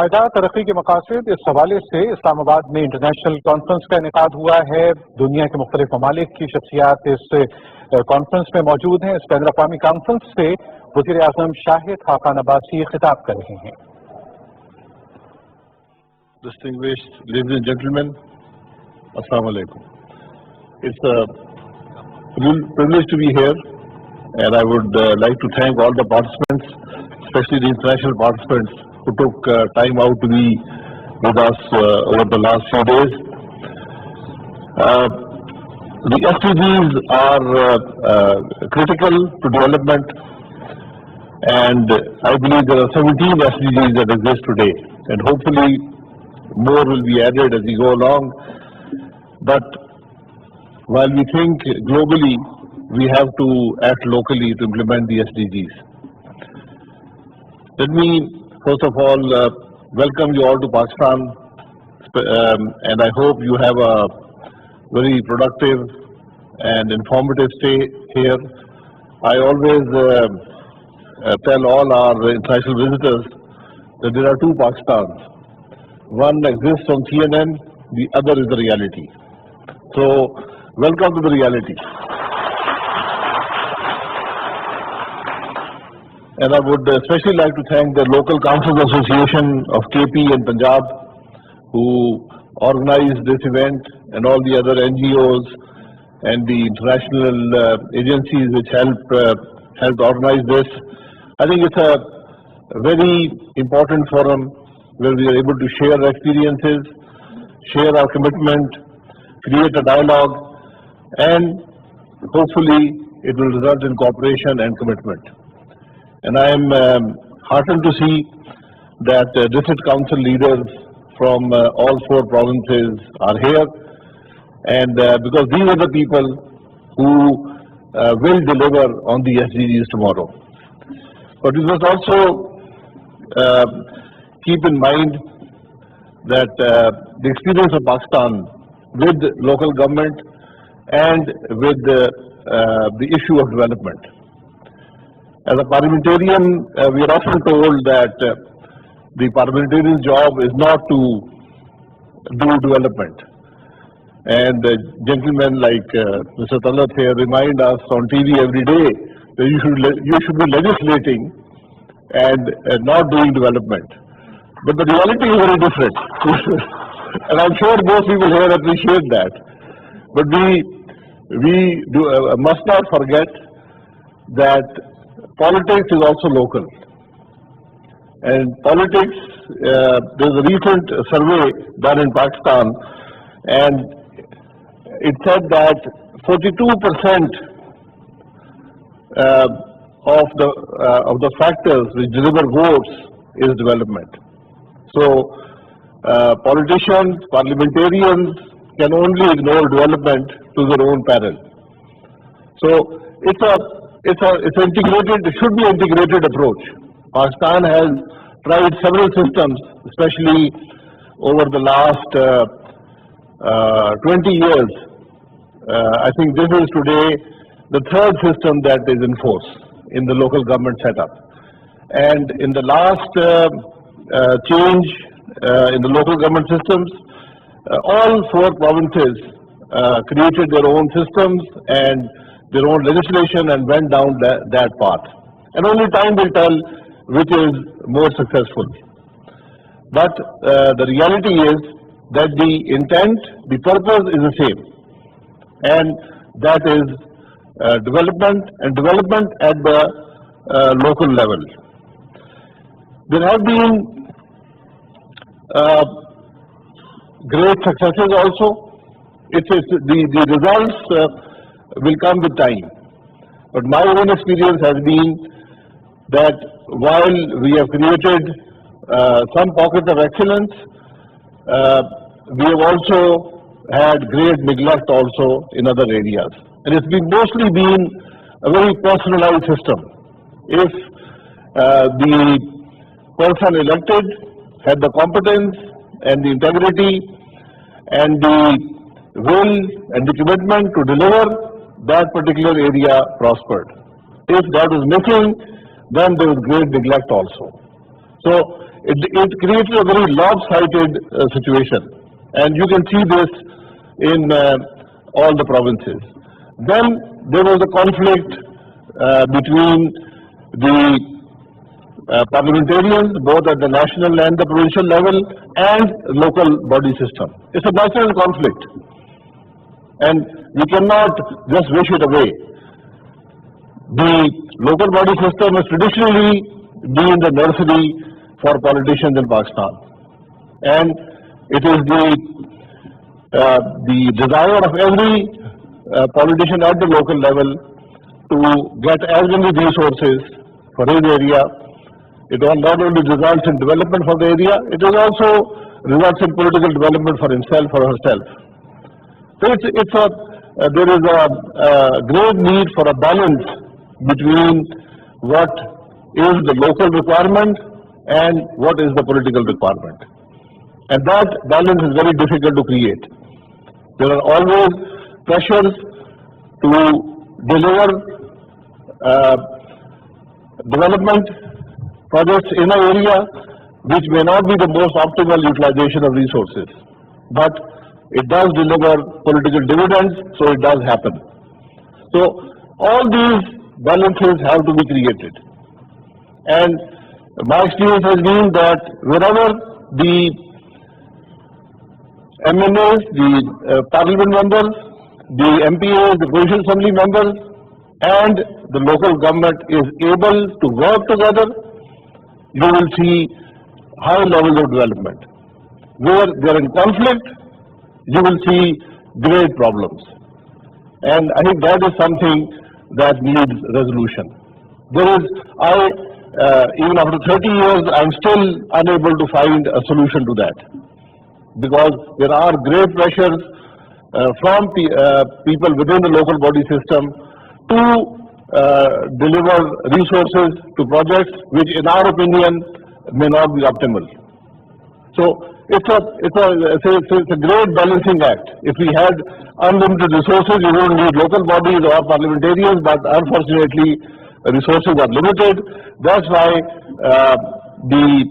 पायदार तरक्की के मकासद, इस हवाले से इस्लामाबाद में इंटरनेशनल कॉन्फ्रेंस का इनेकाद हुआ है। दुनिया के मुख्तलिफ ममालिक की शख्सियात इस कॉन्फ्रेंस में मौजूद हैं। इस बैनुल अक़वामी कॉन्फ्रेंस से वज़ीर आज़म शाहिद खाकान अब्बासी खिताब कर रहे हैं। Distinguished ladies and gentlemen, Assalamu alaikum. It's a real privilege to be here, and I would like to thank all the participants, especially the international participants who took time out to be with us over the last few days. The SDGs are critical to development, and I believe there are 17 SDGs that exist today, and hopefully more will be added as we go along. But while we think globally, we have to act locally to implement the SDGs. Let me first of all welcome you all to Pakistan, and I hope you have a very productive and informative stay here. I always tell all our international visitors that there are two Pakistans. One exists on CNN, the other is the reality. So, welcome to the reality. And I would especially like to thank the Local Councils Association of KP and Punjab, who organized this event, and all the other NGOs and the international agencies which helped organize this. I think it's a very important forum where we are able to share our experiences, share our commitment, create a dialogue, and hopefully it will result in cooperation and commitment. And I am heartened to see that district council leaders from all four provinces are here, and because these are the people who will deliver on the SDGs tomorrow. But we must also keep in mind that the experience of Pakistan with local government and with the issue of development. As a parliamentarian, we are often told that the parliamentarian's job is not to do development. And gentlemen like Mr. Talat here remind us on TV every day that you should be legislating and not doing development. But the reality is very different. And I'm sure most people here appreciate that. But we must not forget that politics is also local. And politics, there's a recent survey done in Pakistan, and it said that 42% of the factors which deliver votes is development. So politicians, parliamentarians can only ignore development to their own peril. So it's integrated. It should be an integrated approach. Pakistan has tried several systems, especially over the last 20 years. I think this is today the third system that is in force in the local government setup. And in the last change in the local government systems, all four provinces created their own systems and their own legislation and went down that path. And only time will tell which is more successful. But the reality is that the intent, the purpose is the same. And that is development, and development at the local level. There have been great successes also. The results will come with time. But my own experience has been that while we have created some pockets of excellence, we have also had great neglect also in other areas. And it's mostly been a very personalized system. If the person elected had the competence and the integrity and the will and the commitment to deliver, that particular area prospered. If that was missing, then there was great neglect also. So it created a very lopsided situation, and you can see this in all the provinces. Then there was a conflict between the parliamentarians, both at the national and the provincial level, and local body system. It's a natural conflict, and we cannot just wish it away. The local body system has traditionally been the nursery for politicians in Pakistan, and it is the desire of every politician at the local level to get as many resources for his area. It not only results in development for the area, it also results in political development for himself or herself. So there is a great need for a balance between what is the local requirement and what is the political requirement. And that balance is very difficult to create. There are always pressures to deliver development projects in an area which may not be the most optimal utilization of resources, but it does deliver political dividends, so it does happen. So all these balances have to be created. And my experience has been that wherever the MNAs, the parliament members, the MPAs, the provincial assembly members, and the local government is able to work together, you will see high levels of development. Where they are in conflict, you will see great problems. And I think that is something that needs resolution. Even after 30 years, I am still unable to find a solution to that, because there are great pressures from people within the local body system to deliver resources to projects which, in our opinion, may not be optimal. So it's a great balancing act. If we had unlimited resources, we wouldn't need local bodies or parliamentarians, but unfortunately, resources are limited. That's why the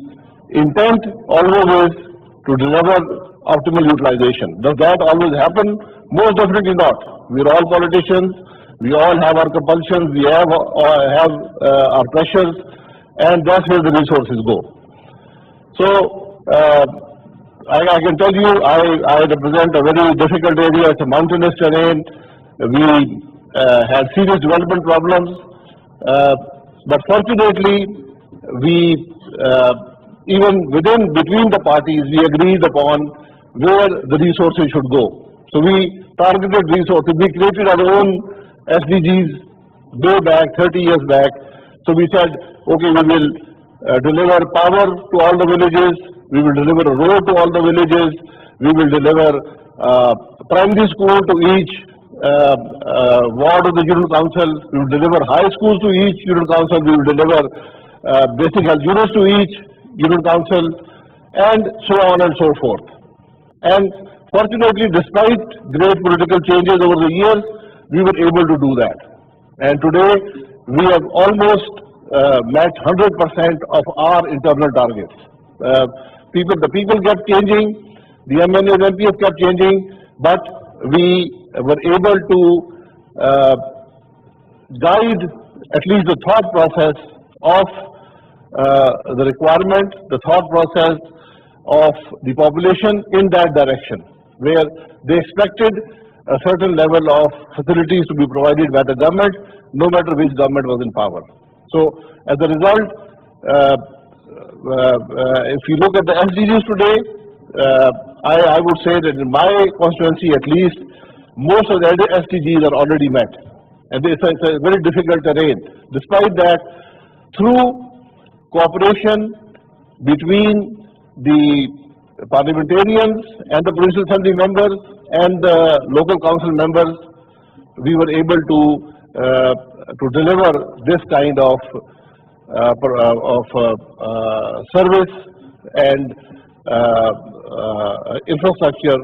intent always is to deliver optimal utilization. Does that always happen? Most definitely not. We're all politicians. We all have our compulsions. We have our pressures, and that's where the resources go. So I can tell you, I represent a very difficult area. It's a mountainous terrain. We had serious development problems, but fortunately, we even between the parties, we agreed upon where the resources should go. So we targeted resources. We created our own SDGs way back, 30 years back. So we said, okay, we will deliver power to all the villages. We will deliver a road to all the villages. We will deliver primary school to each ward of the unit council. We will deliver high schools to each unit council. We will deliver basic health units to each unit council, and so on and so forth. And fortunately, despite great political changes over the years, we were able to do that. And today, we have almost met 100% of our internal targets. The people kept changing, the MNAs and MPs kept changing, but we were able to guide at least the thought process of the requirement, the thought process of the population in that direction, where they expected a certain level of facilities to be provided by the government, no matter which government was in power. So, as a result, if you look at the SDGs today, I would say that in my constituency at least, most of the SDGs are already met. And it's a very difficult terrain. Despite that, through cooperation between the parliamentarians and the provincial assembly members and the local council members, we were able to deliver this kind of service and infrastructure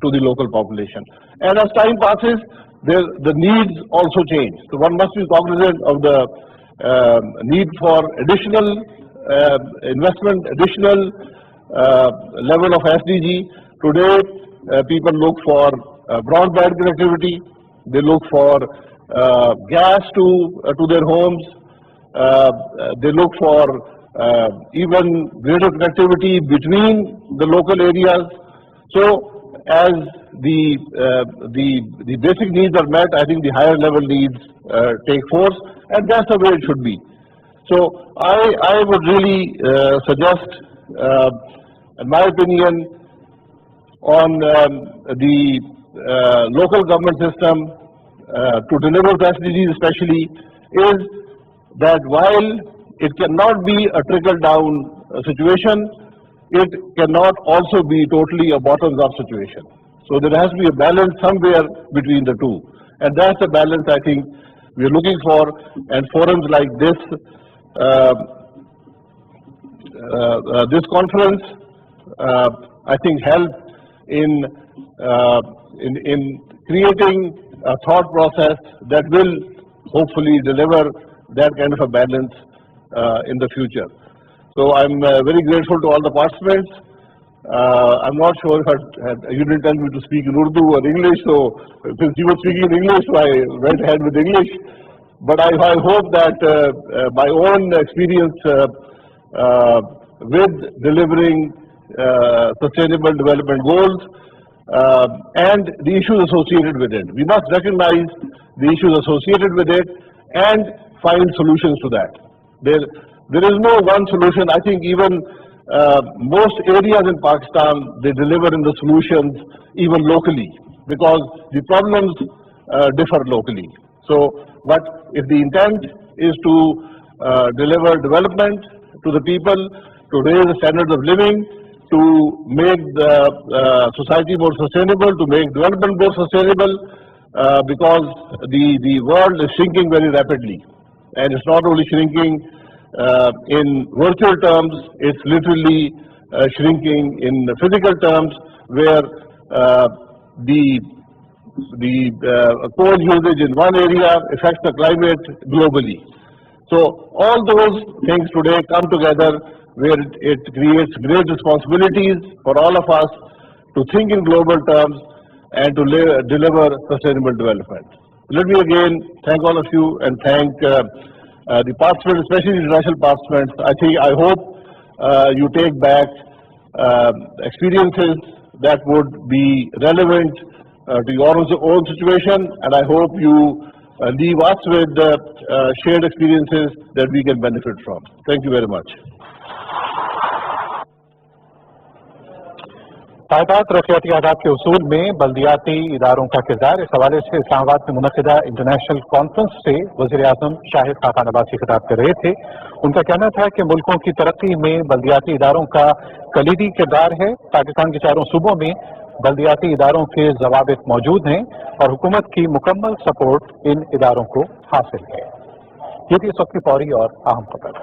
to the local population. And as time passes, the needs also change. So one must be cognizant of the need for additional investment, additional level of SDG. Today, people look for broadband connectivity. They look for gas to their homes. They look for even greater connectivity between the local areas. So, as the basic needs are met, I think the higher level needs take force, and that's the way it should be. So, I would really suggest, in my opinion, on the local government system to deliver the SDGs especially, is that while it cannot be a trickle-down situation, it cannot also be totally a bottoms-up situation. So there has to be a balance somewhere between the two. And that's the balance I think we're looking for, and forums like this, this conference, I think help in creating a thought process that will hopefully deliver that kind of a balance in the future. So I'm very grateful to all the participants. I'm not sure if you didn't tell me to speak in Urdu or English, so since you were speaking in English, so I went ahead with English. But I hope that my own experience with delivering sustainable development goals and the issues associated with it. We must recognize the issues associated with it and find solutions to that. There is no one solution. I think even most areas in Pakistan, they deliver in the solutions even locally, because the problems differ locally. So, but if the intent is to deliver development to the people, to raise the standards of living, to make the society more sustainable, to make development more sustainable, because the world is shrinking very rapidly. And it's not only shrinking in virtual terms, it's literally shrinking in physical terms, where the coal usage in one area affects the climate globally. So all those things today come together, where it creates great responsibilities for all of us to think in global terms and to deliver sustainable development. Let me again thank all of you and thank the participants, especially the international participants. I hope you take back experiences that would be relevant to your own situation, and I hope you leave us with shared experiences that we can benefit from. Thank you very much. तादाद रफियाती आदाब के उसूल में बल्दियाती इदारों का किरदार, इस हवाले से इस्लामाबाद में मुनक़िदा इंटरनेशनल कॉन्फ्रेंस से वज़ीर आज़म शाहिद खाकान अब्बासी खिताब कर रहे थे। उनका कहना था कि मुल्कों की तरक्की में बल्दियाती इदारों का कलीदी किरदार है। पाकिस्तान के चारों सूबों में बल्दियाती इदारों के ज़वाबित मौजूद हैं और हुकूमत की मुकम्मल सपोर्ट इन इदारों को हासिल है। ये थी इस वक्त की फौरी और अहम खबर।